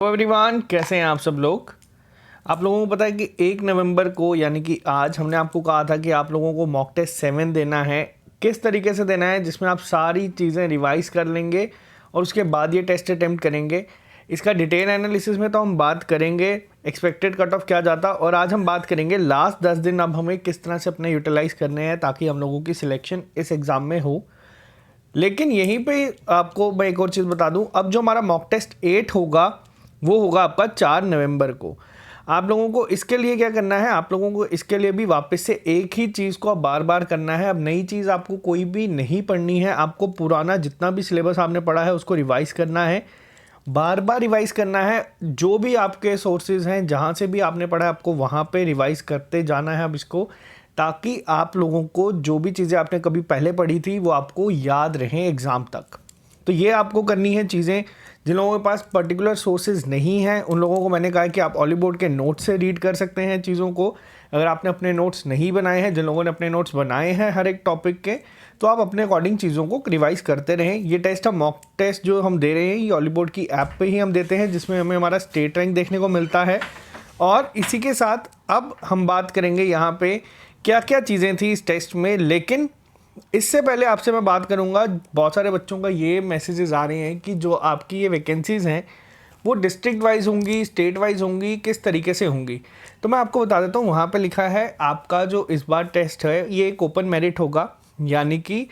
Everyone, कैसे हैं आप सब लोग। आप लोगों को पता है कि 1 नवंबर को यानी कि आज हमने आपको कहा था कि आप लोगों को मॉक टेस्ट 7 देना है। किस तरीके से देना है, जिसमें आप सारी चीज़ें रिवाइज कर लेंगे और उसके बाद ये टेस्ट अटेम्प्ट करेंगे। इसका डिटेल एनालिसिस में तो हम बात करेंगे एक्सपेक्टेड कट ऑफ क्या जाता, और आज हम बात करेंगे लास्ट 10 दिन अब हमें किस तरह से अपने यूटिलाइज़ करने हैं ताकि हम लोगों की सिलेक्शन इस एग्ज़ाम में हो। लेकिन यहीं पे आपको मैं एक और चीज़ बता दूं, अब जो हमारा मॉक टेस्ट 8 होगा वो होगा आपका 4 नवंबर को। आप लोगों को इसके लिए क्या करना है, आप लोगों को इसके लिए भी वापस से एक ही चीज़ को बार बार करना है। अब नई चीज़ आपको कोई भी नहीं पढ़नी है, आपको पुराना जितना भी सिलेबस आपने पढ़ा है उसको रिवाइज़ करना है, बार बार रिवाइज़ करना है। जो भी आपके सोर्सेज हैं, जहाँ से भी आपने पढ़ा है, आपको वहाँ पे रिवाइज़ करते जाना है अब इसको, ताकि आप लोगों को जो भी चीज़ें आपने कभी पहले पढ़ी थी वो आपको याद रहें एग्ज़ाम तक। तो ये आपको करनी है चीज़ें। जिन लोगों के पास पर्टिकुलर सोर्सेज नहीं हैं उन लोगों को मैंने कहा कि आप ऑलीबोर्ड के नोट्स से रीड कर सकते हैं चीज़ों को। अगर आपने अपने नोट्स नहीं बनाए हैं, जिन लोगों ने अपने नोट्स बनाए हैं हर एक टॉपिक के, तो आप अपने अकॉर्डिंग चीज़ों को रिवाइज करते रहें। ये टेस्ट हम मॉक टेस्ट जो हम दे रहे हैं ये ऑलीबोर्ड की ऐप पे ही हम देते हैं, जिसमें हमें हमारा स्टेट रैंक देखने को मिलता है। और इसी के साथ अब हम बात करेंगे यहाँ पे क्या क्या चीज़ें थी इस टेस्ट में। लेकिन इससे पहले आपसे मैं बात करूंगा, बहुत सारे बच्चों का ये मैसेजेस आ रहे हैं कि जो आपकी ये वैकेंसीज़ हैं वो डिस्ट्रिक्ट वाइज होंगी, स्टेट वाइज होंगी, किस तरीके से होंगी। तो मैं आपको बता देता हूँ, वहाँ पे लिखा है आपका जो इस बार टेस्ट है ये एक ओपन मेरिट होगा। यानी कि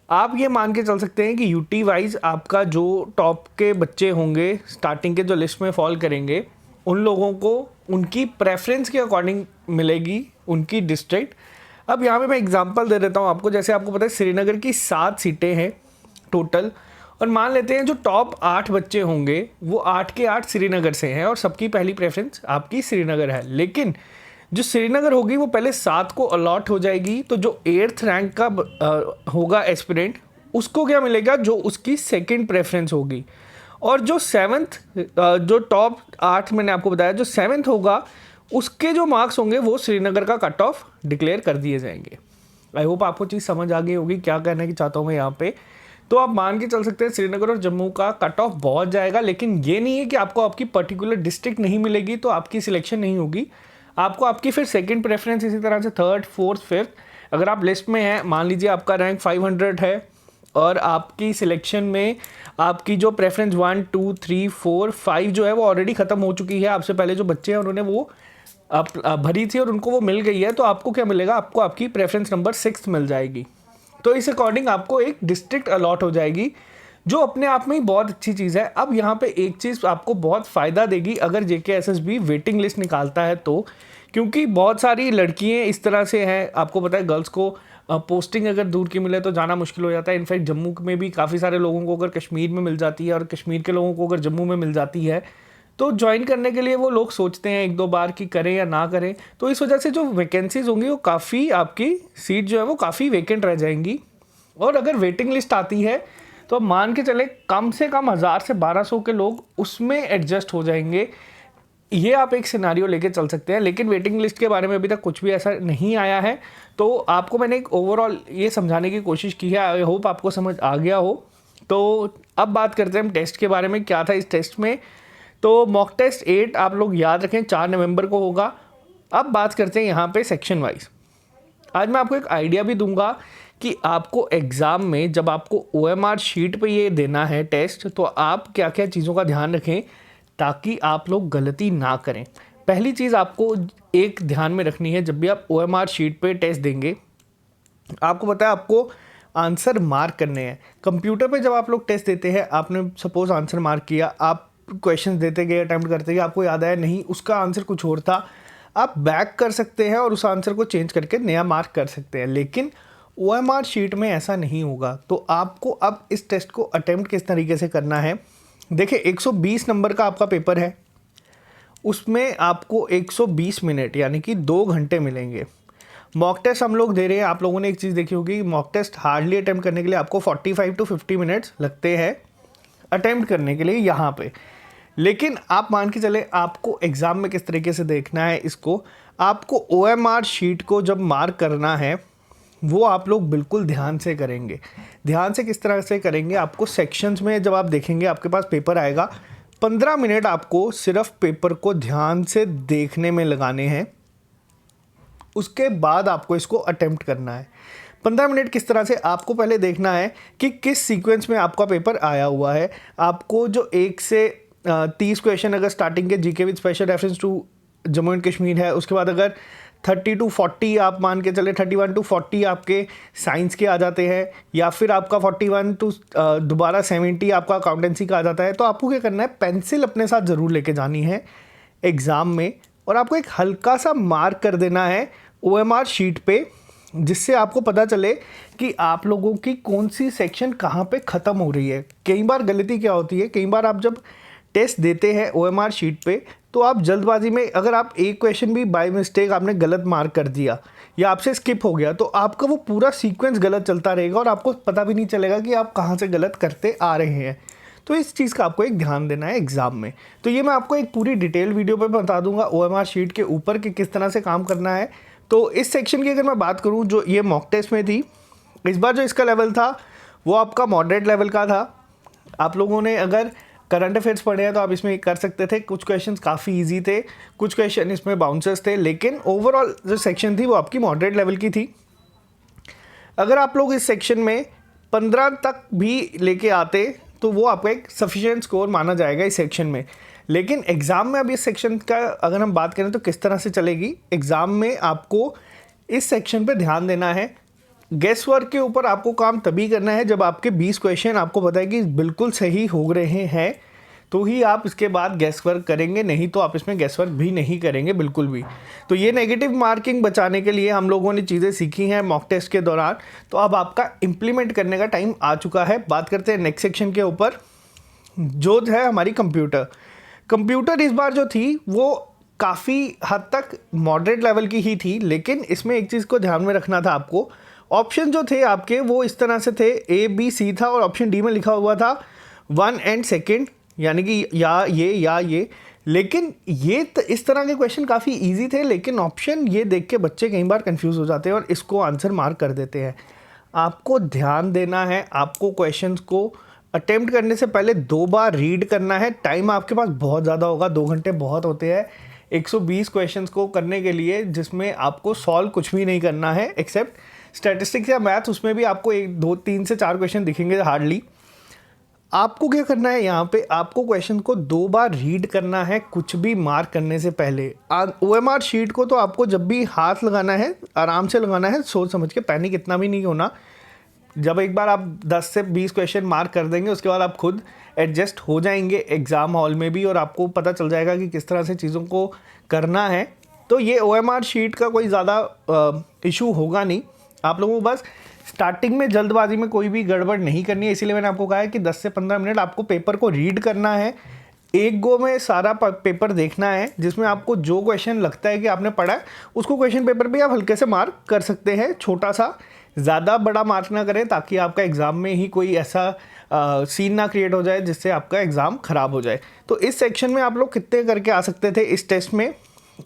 आप ये मान के चल सकते हैं कि यूटी वाइज आपका जो टॉप के बच्चे होंगे, स्टार्टिंग के जो लिस्ट में फॉल करेंगे, उन लोगों को उनकी प्रेफरेंस के अकॉर्डिंग मिलेगी उनकी डिस्ट्रिक्ट। अब यहाँ पे मैं एग्जांपल दे देता हूँ आपको। जैसे आपको पता है श्रीनगर की 7 सीटें हैं टोटल, और मान लेते हैं जो टॉप 8 बच्चे होंगे वो 8 के 8 श्रीनगर से हैं और सबकी पहली प्रेफरेंस आपकी श्रीनगर है। लेकिन जो श्रीनगर होगी वो पहले 7 को अलॉट हो जाएगी, तो जो 8th रैंक का होगा एस्पिरेंट उसको क्या मिलेगा, जो उसकी सेकेंड प्रेफरेंस होगी। और जो 7th जो टॉप 8 मैंने आपको बताया, जो 7th होगा उसके जो मार्क्स होंगे वो श्रीनगर का कट ऑफ डिक्लेयर कर दिए जाएंगे। आई होप आपको चीज़ समझ आ गई होगी क्या कहना की चाहता हूँ मैं यहाँ पे। तो आप मान के चल सकते हैं श्रीनगर और जम्मू का कट ऑफ बहुत जाएगा, लेकिन ये नहीं है कि आपको आपकी पर्टिकुलर डिस्ट्रिक्ट नहीं मिलेगी तो आपकी सिलेक्शन नहीं होगी। आपको आपकी फिर सेकंड प्रेफरेंस, इसी तरह से 3rd, 4th, 5th, अगर आप लिस्ट में हैं, मान लीजिए आपका रैंक 500 है और आपकी सिलेक्शन में आपकी जो प्रेफरेंस 1, 2, 3, 4, 5 जो है वो ऑलरेडी ख़त्म हो चुकी है। आपसे पहले जो बच्चे हैं उन्होंने वो भरी थी और उनको वो मिल गई है, तो आपको क्या मिलेगा, आपको आपकी प्रेफरेंस नंबर 6 मिल जाएगी। तो इस अकॉर्डिंग आपको एक डिस्ट्रिक्ट अलॉट हो जाएगी, जो अपने आप में ही बहुत अच्छी चीज़ है। अब यहाँ पे एक चीज़ आपको बहुत फ़ायदा देगी अगर JKSSB वेटिंग लिस्ट निकालता है तो, क्योंकि बहुत सारी लड़कियाँ इस तरह से हैं, आपको पता है गर्ल्स को पोस्टिंग अगर दूर की मिले तो जाना मुश्किल हो जाता है। इनफैक्ट जम्मू में भी काफ़ी सारे लोगों को अगर कश्मीर में मिल जाती है और कश्मीर के लोगों को अगर जम्मू में मिल जाती है, तो ज्वाइन करने के लिए वो लोग सोचते हैं 1-2 बार कि करें या ना करें। तो इस वजह से जो वैकेंसीज होंगी वो काफ़ी, आपकी सीट जो है वो काफ़ी वेकेंट रह जाएंगी। और अगर वेटिंग लिस्ट आती है तो अब मान के चले कम से कम 1000 से 1200 के लोग उसमें एडजस्ट हो जाएंगे। ये आप एक सिनारियो लेके चल सकते हैं, लेकिन वेटिंग लिस्ट के बारे में अभी तक कुछ भी ऐसा नहीं आया है। तो आपको मैंने एक ओवरऑल ये समझाने की कोशिश की है, आई होप आपको समझ आ गया हो। तो अब बात करते हैं हम टेस्ट के बारे में, क्या था इस टेस्ट में। तो मॉक टेस्ट 8 आप लोग याद रखें 4 नवंबर को होगा। अब बात करते हैं यहाँ पे सेक्शन वाइज। आज मैं आपको एक आइडिया भी दूंगा कि आपको एग्ज़ाम में जब आपको OMR शीट पे ये देना है टेस्ट, तो आप क्या क्या चीज़ों का ध्यान रखें ताकि आप लोग गलती ना करें। पहली चीज़ आपको एक ध्यान में रखनी है, जब भी आप OMR शीट पे टेस्ट देंगे, आपको पता है आपको आंसर मार्क करने हैं। कंप्यूटर पे जब आप लोग टेस्ट देते हैं, आपने सपोज आंसर मार्क किया, आप क्वेश्चन देते गए, अटैम्प्ट करते गए, आपको याद आया नहीं उसका आंसर कुछ और था, आप बैक कर सकते हैं और उस आंसर को चेंज करके नया मार्क कर सकते हैं। लेकिन OMR शीट में ऐसा नहीं होगा। तो आपको अब इस टेस्ट को अटेम्प्ट किस तरीके से करना है, देखिए 120 नंबर का आपका पेपर है, उसमें आपको 120 मिनट यानी कि 2 घंटे मिलेंगे। मॉक टेस्ट हम लोग दे रहे हैं, आप लोगों ने एक चीज़ देखी होगी, मॉक टेस्ट हार्डली अटेम्प्ट करने के लिए आपको 45 to 50 मिनट्स लगते हैं अटेम्प्ट करने के लिए यहाँ पे। लेकिन आप मान के चले आपको एग्ज़ाम में किस तरीके से देखना है इसको, आपको OMR शीट को जब मार्क करना है वो आप लोग बिल्कुल ध्यान से करेंगे। ध्यान से किस तरह से करेंगे, आपको सेक्शंस में जब आप देखेंगे आपके पास पेपर आएगा 15 मिनट आपको सिर्फ पेपर को ध्यान से देखने में लगाने हैं, उसके बाद आपको इसको अटेम्प्ट करना है। 15 मिनट किस तरह से, आपको पहले देखना है कि किस सीक्वेंस में आपका पेपर आया हुआ है। आपको जो 1 से 30 क्वेश्चन अगर स्टार्टिंग के GK with special reference to Jammu and Kashmir है, उसके बाद अगर 30 to 40 आप मान के चले, 31 to 40 आपके साइंस के आ जाते हैं, या फिर आपका 41 to दोबारा 70 आपका अकाउंटेंसी का आ जाता है, तो आपको क्या करना है, पेंसिल अपने साथ ज़रूर लेके जानी है एग्ज़ाम में, और आपको एक हल्का सा मार्क कर देना है OMR शीट पे, जिससे आपको पता चले कि आप लोगों की कौन सी सेक्शन कहाँ पे ख़त्म हो रही है। कई बार गलती क्या होती है, कई बार आप जब टेस्ट देते हैं OMR शीट पे, तो आप जल्दबाजी में अगर आप एक क्वेश्चन भी बाय मिस्टेक आपने गलत मार्क कर दिया या आपसे स्किप हो गया, तो आपका वो पूरा सीक्वेंस गलत चलता रहेगा और आपको पता भी नहीं चलेगा कि आप कहाँ से गलत करते आ रहे हैं। तो इस चीज़ का आपको एक ध्यान देना है एग्ज़ाम में। तो ये मैं आपको एक पूरी डिटेल वीडियो पे बता दूंगा OMR शीट के ऊपर कि किस तरह से काम करना है। तो इस सेक्शन की अगर मैं बात करूँ, जो ये मॉक टेस्ट में थी, इस बार जो इसका लेवल था वो आपका मॉडरेट लेवल का था। आप लोगों ने अगर करंट अफेयर्स पढ़े हैं तो आप इसमें कर सकते थे। कुछ क्वेश्चंस काफ़ी इजी थे, कुछ क्वेश्चन इसमें बाउंसर्स थे, लेकिन ओवरऑल जो सेक्शन थी वो आपकी मॉडरेट लेवल की थी। अगर आप लोग इस सेक्शन में 15 तक भी लेके आते तो वो आपका एक सफिशिएंट स्कोर माना जाएगा इस सेक्शन में। लेकिन एग्ज़ाम में अब इस सेक्शन का अगर हम बात करें तो किस तरह से चलेगी, एग्ज़ाम में आपको इस सेक्शन पे ध्यान देना है। गेस वर्क के ऊपर आपको काम तभी करना है जब आपके 20 क्वेश्चन आपको पता है कि बिल्कुल सही हो रहे हैं, तो ही आप इसके बाद गेस वर्क करेंगे, नहीं तो आप इसमें गेस वर्क भी नहीं करेंगे बिल्कुल भी। तो ये नेगेटिव मार्किंग बचाने के लिए हम लोगों ने चीज़ें सीखी हैं मॉक टेस्ट के दौरान। तो अब आपका इम्प्लीमेंट करने का टाइम आ चुका है। बात करते हैं नेक्स्ट सेक्शन के ऊपर, जो है हमारी कंप्यूटर इस बार जो थी वो काफ़ी हद तक मॉडरेट लेवल की ही थी, लेकिन इसमें एक चीज़ को ध्यान में रखना था आपको। ऑप्शन जो थे आपके वो इस तरह से थे, ABC था और ऑप्शन डी में लिखा हुआ था 1 and 2, यानी कि या ये। लेकिन ये इस तरह के क्वेश्चन काफ़ी इजी थे, लेकिन ऑप्शन ये देख के बच्चे कई बार कंफ्यूज हो जाते हैं और इसको आंसर मार्क कर देते हैं। आपको ध्यान देना है, आपको क्वेश्चंस को अटेम्प्ट करने से पहले 2 बार रीड करना है। टाइम आपके पास बहुत ज़्यादा होगा, 2 घंटे बहुत होते हैं 120 क्वेश्चंस को करने के लिए, जिसमें आपको सॉल्व कुछ भी नहीं करना है एक्सेप्ट स्टैटिस्टिक्स या मैथ। उसमें भी आपको 1, 2, 3 से 4 क्वेश्चन दिखेंगे हार्डली। आपको क्या करना है, यहाँ पे आपको क्वेश्चन को 2 बार रीड करना है कुछ भी मार्क करने से पहले। OMR शीट को तो आपको जब भी हाथ लगाना है आराम से लगाना है, सोच समझ के, पैनिक इतना भी नहीं होना। जब एक बार आप 10 से 20 क्वेश्चन मार्क कर देंगे, उसके बाद आप खुद एडजस्ट हो जाएंगे एग्ज़ाम हॉल में भी, और आपको पता चल जाएगा कि किस तरह से चीज़ों को करना है। तो ये OMR शीट का कोई ज़्यादा इशू होगा नहीं। आप लोगों को बस स्टार्टिंग में जल्दबाजी में कोई भी गड़बड़ नहीं करनी है, इसीलिए मैंने आपको कहा है कि 10 से 15 मिनट आपको पेपर को रीड करना है। एक गो में सारा पेपर देखना है, जिसमें आपको जो क्वेश्चन लगता है कि आपने पढ़ा है उसको क्वेश्चन पेपर पे आप हल्के से मार्क कर सकते हैं, छोटा सा, ज़्यादा बड़ा मार्क ना करें, ताकि आपका एग्ज़ाम में ही कोई ऐसा सीन ना क्रिएट हो जाए जिससे आपका एग्ज़ाम ख़राब हो जाए। तो इस सेक्शन में आप लोग कितने करके आ सकते थे इस टेस्ट में?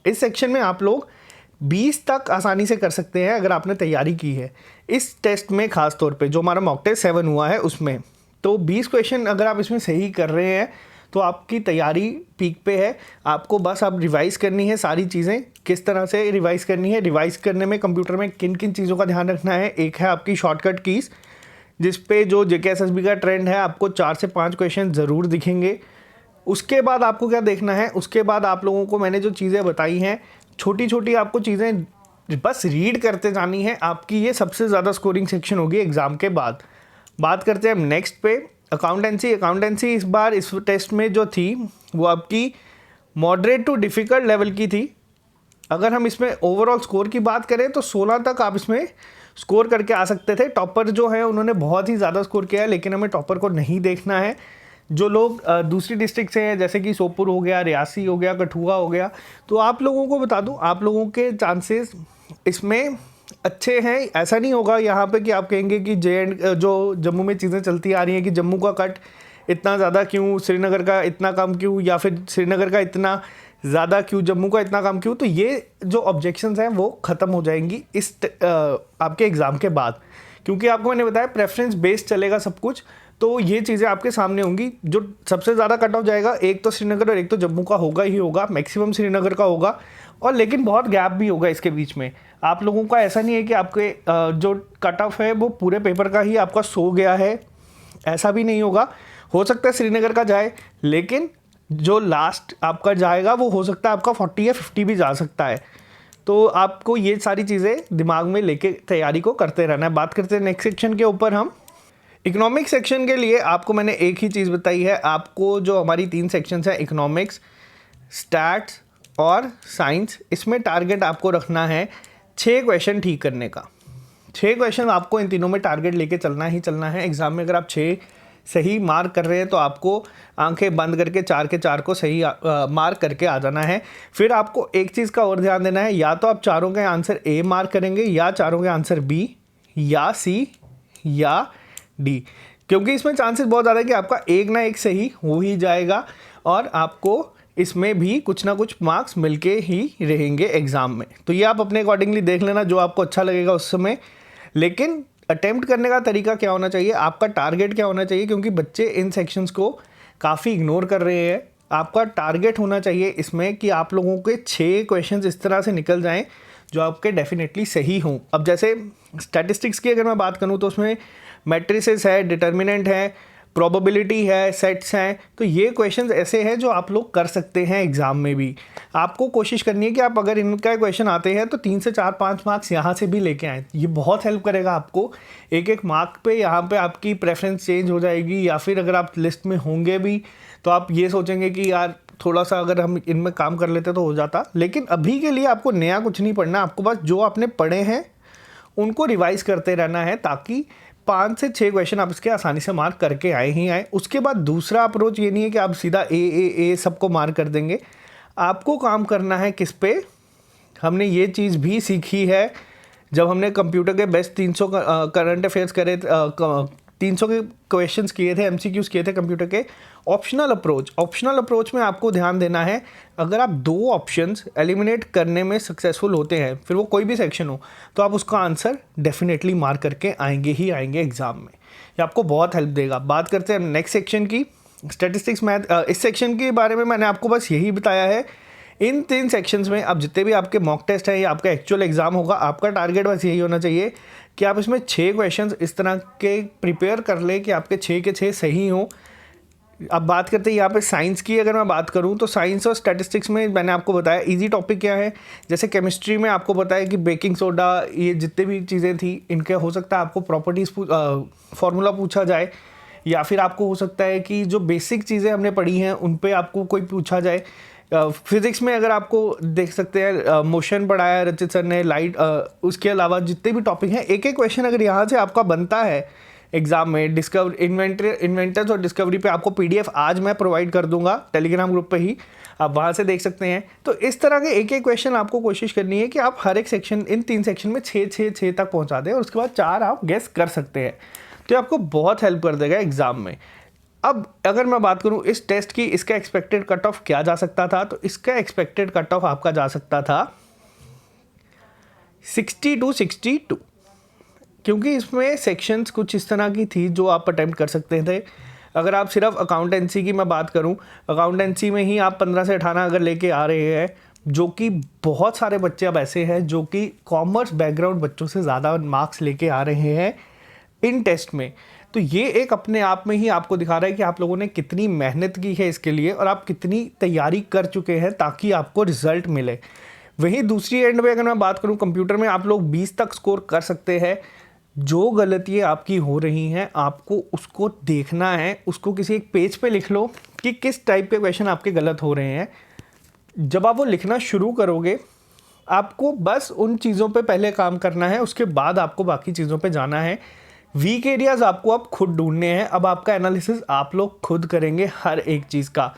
इस सेक्शन में आप लोग 20 तक आसानी से कर सकते हैं अगर आपने तैयारी की है। इस टेस्ट में ख़ास तौर पे जो हमारा मॉक टेस्ट 7 हुआ है उसमें, तो 20 क्वेश्चन अगर आप इसमें सही कर रहे हैं तो आपकी तैयारी पीक पे है। आपको बस आप रिवाइज़ करनी है सारी चीज़ें। किस तरह से रिवाइज़ करनी है, रिवाइज़ करने में कंप्यूटर में किन किन चीज़ों का ध्यान रखना है। एक है आपकी शॉर्टकट कीज़, जिस पे जो JKSSB का ट्रेंड है, आपको 4 से 5 क्वेश्चन ज़रूर दिखेंगे। उसके बाद आपको क्या देखना है, उसके बाद आप लोगों को मैंने जो चीज़ें बताई हैं, छोटी छोटी आपको चीज़ें बस रीड करते जानी है। आपकी ये सबसे ज़्यादा स्कोरिंग सेक्शन होगी एग्ज़ाम के बाद। बात करते हैं हम नेक्स्ट पे, अकाउंटेंसी इस बार इस टेस्ट में जो थी वो आपकी मॉडरेट टू डिफ़िकल्ट लेवल की थी। अगर हम इसमें ओवरऑल स्कोर की बात करें तो 16 तक आप इसमें स्कोर करके आ सकते थे। टॉपर जो है उन्होंने बहुत ही ज़्यादा स्कोर किया है, लेकिन हमें टॉपर को नहीं देखना है। जो लोग दूसरी डिस्ट्रिक्ट से हैं, जैसे कि सोपुर हो गया, रियासी हो गया, कठुआ हो गया, तो आप लोगों को बता दूं, आप लोगों के चांसेस इसमें अच्छे हैं। ऐसा नहीं होगा यहाँ पे कि आप कहेंगे कि जो जम्मू में चीज़ें चलती आ रही हैं कि जम्मू का कट इतना ज़्यादा क्यों, श्रीनगर का इतना कम क्यों, या फिर श्रीनगर का इतना ज़्यादा क्यों, जम्मू का इतना कम क्यों। तो ये जो ऑब्जेक्शंस हैं वो ख़त्म हो जाएंगी इस आपके एग्ज़ाम के बाद, क्योंकि आपको मैंने बताया प्रेफरेंस बेस्ड चलेगा सब कुछ। तो ये चीज़ें आपके सामने होंगी। जो सबसे ज़्यादा कट ऑफ जाएगा, एक तो श्रीनगर और एक तो जम्मू का होगा ही होगा, मैक्सिमम श्रीनगर का होगा, और लेकिन बहुत गैप भी होगा इसके बीच में। आप लोगों का ऐसा नहीं है कि आपके जो कट ऑफ है वो पूरे पेपर का ही आपका सो गया है, ऐसा भी नहीं होगा। हो सकता है श्रीनगर का जाए, लेकिन जो लास्ट आपका जाएगा वो हो सकता है आपका 40 या 50 भी जा सकता है। तो आपको ये सारी चीज़ें दिमाग में लेके तैयारी को करते रहना है। बात करते हैं नेक्स्ट सेक्शन के ऊपर हम। इकोनॉमिक्स सेक्शन के लिए आपको मैंने एक ही चीज़ बताई है। आपको जो हमारी 3 सेक्शंस हैं, इकोनॉमिक्स, स्टैट्स और साइंस, इसमें टारगेट आपको रखना है 6 क्वेश्चन ठीक करने का। 6 क्वेश्चन आपको इन तीनों में टारगेट लेके चलना ही चलना है। एग्ज़ाम में अगर आप 6 सही मार्क कर रहे हैं तो आपको आंखें बंद करके 4 के 4 को सही मार्क करके आ जाना है। फिर आपको एक चीज़ का और ध्यान देना है, या तो आप चारों के आंसर ए मार्क करेंगे, या चारों के आंसर बी, या सी, या डी, क्योंकि इसमें चांसेस बहुत ज़्यादा है कि आपका एक ना एक सही हो ही जाएगा और आपको इसमें भी कुछ ना कुछ मार्क्स मिलके ही रहेंगे एग्ज़ाम में। तो ये आप अपने अकॉर्डिंगली देख लेना जो आपको अच्छा लगेगा उस समय। लेकिन अटेम्प्ट करने का तरीका क्या होना चाहिए, आपका टारगेट क्या होना चाहिए, क्योंकि बच्चे इन सेक्शंस को काफ़ी इग्नोर कर रहे हैं। आपका टारगेट होना चाहिए इसमें कि आप लोगों के 6 क्वेश्चंस इस तरह से निकल जाएं जो आपके डेफिनेटली सही हों। अब जैसे स्टैटिस्टिक्स की अगर मैं बात करूं तो उसमें मैट्रिसेस है, डिटर्मिनेंट है, प्रोबेबिलिटी है, सेट्स हैं। तो ये क्वेश्चंस ऐसे हैं जो आप लोग कर सकते हैं एग्ज़ाम में भी। आपको कोशिश करनी है कि आप अगर इनका क्वेश्चन आते हैं तो 3 से 4-5 मार्क्स यहाँ से भी लेके आएँ। ये बहुत हेल्प करेगा आपको। एक एक मार्क पे यहाँ पे आपकी प्रेफरेंस चेंज हो जाएगी, या फिर अगर आप लिस्ट में होंगे भी तो आप ये सोचेंगे कि यार थोड़ा सा अगर हम इनमें काम कर लेते तो हो जाता। लेकिन अभी के लिए आपको नया कुछ नहीं पढ़ना, आपको बस जो आपने पढ़े हैं उनको रिवाइज़ करते रहना है, ताकि 5 से 6 क्वेश्चन आप इसके आसानी से मार्क करके आए ही आए। उसके बाद दूसरा अप्रोच ये नहीं है कि आप सीधा ए सबको मार्क कर देंगे। आपको काम करना है किस पे, हमने ये चीज़ भी सीखी है जब हमने कंप्यूटर के बेस्ट 300 करंट अफेयर्स करे, 300 के क्वेश्चंस किए थे, एमसीक्यूज किए थे कंप्यूटर के। ऑप्शनल अप्रोच में आपको ध्यान देना है, अगर आप 2 ऑप्शंस एलिमिनेट करने में सक्सेसफुल होते हैं, फिर वो कोई भी सेक्शन हो, तो आप उसका आंसर डेफिनेटली मार्क करके आएंगे ही आएंगे एग्जाम में। ये आपको बहुत हेल्प देगा। बात करते हैं नेक्स्ट सेक्शन की, स्टैटिस्टिक्स मैथ। इस सेक्शन के बारे में मैंने आपको बस यही बताया है। इन 3 सेक्शंस में अब जितने भी आपके मॉक टेस्ट है या आपका एक्चुअल एग्जाम होगा, आपका टारगेट बस यही होना चाहिए कि आप इसमें 6 क्वेश्चंस इस तरह के प्रिपेयर कर लें कि आपके 6 के 6 सही हों। अब बात करते हैं यहाँ पे साइंस की। अगर मैं बात करूँ तो साइंस और स्टैटिस्टिक्स में मैंने आपको बताया इजी टॉपिक क्या है। जैसे केमिस्ट्री में आपको बताया कि बेकिंग सोडा, ये जितने भी चीज़ें थी इनके हो सकता है आपको प्रॉपर्टीज़ फार्मूला पूछा जाए, या फिर आपको हो सकता है कि जो बेसिक चीज़ें हमने पढ़ी हैं उन पे आपको कोई पूछा जाए। फिज़िक्स में अगर आपको देख सकते हैं मोशन पढ़ाया रचित सर ने, लाइट, उसके अलावा जितने भी टॉपिक हैं, एक एक क्वेश्चन अगर यहाँ से आपका बनता है एग्जाम में। इन्वेंटर्स और डिस्कवरी पे आपको पीडीएफ आज मैं प्रोवाइड कर दूंगा टेलीग्राम ग्रुप पे ही, आप वहाँ से देख सकते हैं। तो इस तरह के एक एक क्वेश्चन आपको कोशिश करनी है कि आप हर एक सेक्शन, इन 3 सेक्शन में 6 तक पहुँचा दें, और उसके बाद 4 आप गेस कर सकते हैं। तो आपको बहुत हेल्प कर देगा एग्जाम में। अब अगर मैं बात करूं इस टेस्ट की, इसका एक्सपेक्टेड कट ऑफ क्या जा सकता था, तो इसका एक्सपेक्टेड कट ऑफ आपका जा सकता था 60 to 62, क्योंकि इसमें सेक्शंस कुछ इस तरह की थी जो आप अटेम्प्ट कर सकते थे। अगर आप सिर्फ अकाउंटेंसी की मैं बात करूं, अकाउंटेंसी में ही आप 15 से 18 अगर लेके आ रहे हैं, जो कि बहुत सारे बच्चे अब ऐसे हैं जो कि कॉमर्स बैकग्राउंड बच्चों से ज़्यादा मार्क्स लेके आ रहे हैं इन टेस्ट में। तो ये एक अपने आप में ही आपको दिखा रहा है कि आप लोगों ने कितनी मेहनत की है इसके लिए, और आप कितनी तैयारी कर चुके हैं ताकि आपको रिजल्ट मिले। वहीं दूसरी एंड पे अगर मैं बात करूं, कंप्यूटर में आप लोग 20 तक स्कोर कर सकते हैं। जो गलतियाँ आपकी हो रही हैं आपको उसको देखना है, उसको किसी एक पेज पे लिख लो कि किस टाइप के क्वेश्चन आपके गलत हो रहे हैं। जब आप वो लिखना शुरू करोगे, आपको बस उन चीज़ों पे पहले काम करना है, उसके बाद आपको बाकी चीज़ों पे जाना है। वीक एरियाज आपको अब खुद ढूंढने हैं, अब आपका एनालिसिस आप लोग खुद करेंगे हर एक चीज़ का।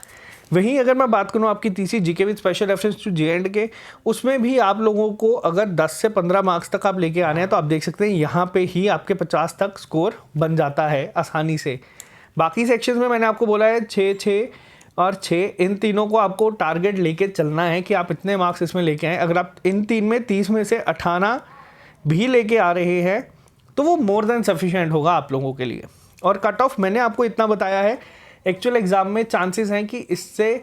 वहीं अगर मैं बात करूं आपकी तीसरी GK with special reference to J and K, उसमें भी आप लोगों को अगर 10 से 15 मार्क्स तक आप लेके आने हैं तो आप देख सकते हैं यहाँ पे ही आपके 50 तक स्कोर बन जाता है आसानी से। बाकी सेक्शंस में मैंने आपको बोला है 6 और 6, इन तीनों को आपको टारगेट लेके चलना है कि आप इतने मार्क्स इसमें लेके आएँ। अगर आप इन 3 में 30 में से 18 भी लेके आ रहे हैं तो वो मोर देन सफिशिएंट होगा आप लोगों के लिए। और कट ऑफ मैंने आपको इतना बताया है, एक्चुअल एग्ज़ाम में चांसेस हैं कि इससे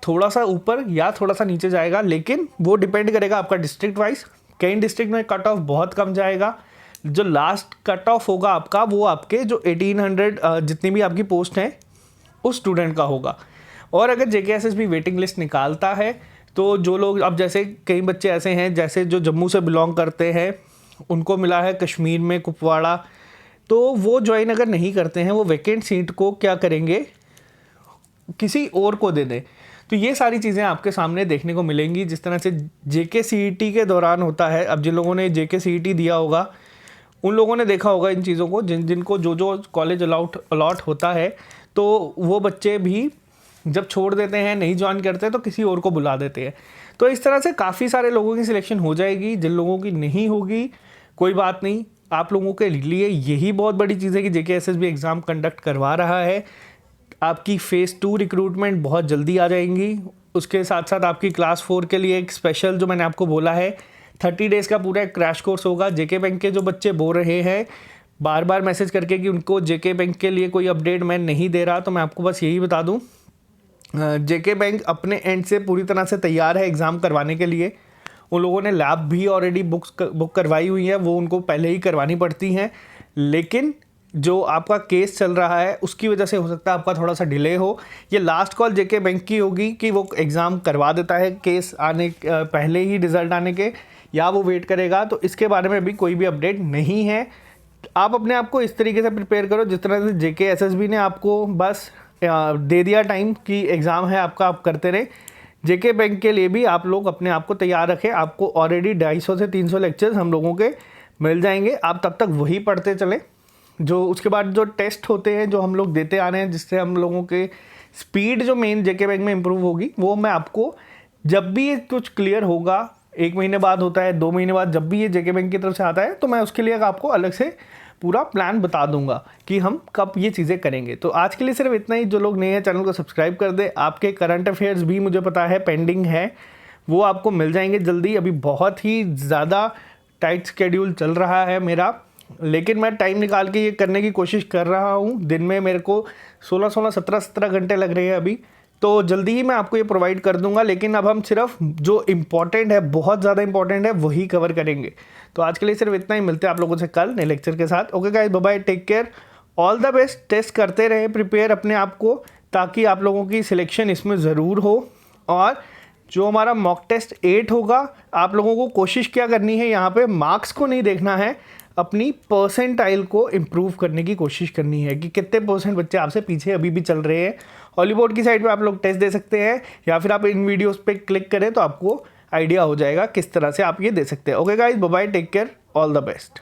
थोड़ा सा ऊपर या थोड़ा सा नीचे जाएगा, लेकिन वो डिपेंड करेगा आपका डिस्ट्रिक्ट वाइज। कई डिस्ट्रिक्ट में कट ऑफ बहुत कम जाएगा। जो लास्ट कट ऑफ होगा आपका वो आपके जो 1800 जितनी भी आपकी पोस्ट हैं उस स्टूडेंट का होगा। और अगर JKSSB वेटिंग लिस्ट निकालता है तो जो लोग, अब जैसे कई बच्चे ऐसे हैं जैसे जो जम्मू से बिलोंग करते हैं, उनको मिला है कश्मीर में कुपवाड़ा, तो वो ज्वाइन अगर नहीं करते हैं वो वैकेंट सीट को क्या करेंगे, किसी और को दे दें। तो ये सारी चीज़ें आपके सामने देखने को मिलेंगी जिस तरह से JKCET के दौरान होता है। अब जिन लोगों ने JKCET दिया होगा उन लोगों ने देखा होगा इन चीज़ों को, जिनको जो कॉलेज अलॉट होता है, तो वो बच्चे भी जब छोड़ देते हैं, नहीं ज्वाइन करते, तो किसी और को बुला देते हैं। तो इस तरह से काफ़ी सारे लोगों की सिलेक्शन हो जाएगी। जिन लोगों की नहीं होगी कोई बात नहीं, आप लोगों के लिए यही बहुत बड़ी चीज़ है कि JKSSB एग्ज़ाम कंडक्ट करवा रहा है। आपकी फ़ेज़ 2 रिक्रूटमेंट बहुत जल्दी आ जाएंगी। उसके साथ साथ आपकी क्लास 4 के लिए एक स्पेशल, जो मैंने आपको बोला है, 30 डेज़ का पूरा एक क्रैश कोर्स होगा। JK बैंक के जो बच्चे बोल रहे हैं बार बार मैसेज करके कि उनको JK बैंक के लिए कोई अपडेट मैं नहीं दे रहा, तो मैं आपको बस यही बता दूं, JK बैंक अपने एंड से पूरी तरह से तैयार है एग्ज़ाम करवाने के लिए। उन लोगों ने लैब भी ऑलरेडी बुक करवाई हुई है, वो उनको पहले ही करवानी पड़ती हैं। लेकिन जो आपका केस चल रहा है उसकी वजह से हो सकता है आपका थोड़ा सा डिले हो। ये लास्ट कॉल JK बैंक की होगी कि वो एग्ज़ाम करवा देता है केस आने पहले ही, रिज़ल्ट आने के, या वो वेट करेगा। तो इसके बारे में भी कोई भी अपडेट नहीं है। आप अपने आप को इस तरीके से प्रिपेयर करो जिस तरह से JKSSB ने आपको बस दे दिया टाइम कि एग्ज़ाम है आपका, आप करते रहे। JK बैंक के लिए भी आप लोग अपने आप को तैयार रखें। आपको ऑलरेडी 250 से 300 लेक्चर्स हम लोगों के मिल जाएंगे, आप तब तक वही पढ़ते चलें। जो उसके बाद जो टेस्ट होते हैं जो हम लोग देते आ रहे हैं, जिससे हम लोगों के स्पीड जो मेन JK बैंक में इम्प्रूव होगी, वो मैं आपको जब भी ये कुछ क्लियर होगा, 1 महीने बाद होता है, 2 महीने बाद, जब भी ये JK बैंक की तरफ से आता है, तो मैं उसके लिए आपको अलग से पूरा प्लान बता दूंगा कि हम कब ये चीज़ें करेंगे। तो आज के लिए सिर्फ इतना ही। जो लोग नए हैं चैनल को सब्सक्राइब कर दे। आपके करंट अफेयर्स भी मुझे पता है पेंडिंग है, वो आपको मिल जाएंगे जल्दी। अभी बहुत ही ज़्यादा टाइट स्केड्यूल चल रहा है मेरा, लेकिन मैं टाइम निकाल के ये करने की कोशिश कर रहा हूँ। दिन में मेरे को 16-16, 17-17 घंटे लग रहे हैं अभी, तो जल्दी ही मैं आपको ये प्रोवाइड कर दूंगा। लेकिन अब हम सिर्फ जो इम्पॉर्टेंट है, बहुत ज़्यादा इंपॉर्टेंट है, वही कवर करेंगे। तो आज के लिए सिर्फ इतना ही। मिलते हैं आप लोगों से कल नए लेक्चर के साथ। Okay guys, bye bye, take care, all the best. Test करते रहे, प्रिपेयर अपने आप को, ताकि आप लोगों की सिलेक्शन इसमें ज़रूर हो। और जो हमारा मॉक टेस्ट 8 होगा, आप लोगों को कोशिश क्या करनी है, यहाँ पे मार्क्स को नहीं देखना है, अपनी परसेंटाइल को इम्प्रूव करने की कोशिश करनी है कि कितने % बच्चे आपसे पीछे अभी भी चल रहे हैं। हॉलीवुड की साइट पे आप लोग टेस्ट दे सकते हैं, या फिर आप इन वीडियोस पे क्लिक करें तो आपको आइडिया हो जाएगा किस तरह से आप ये दे सकते हैं। Okay guys, bye bye, take care, all the best.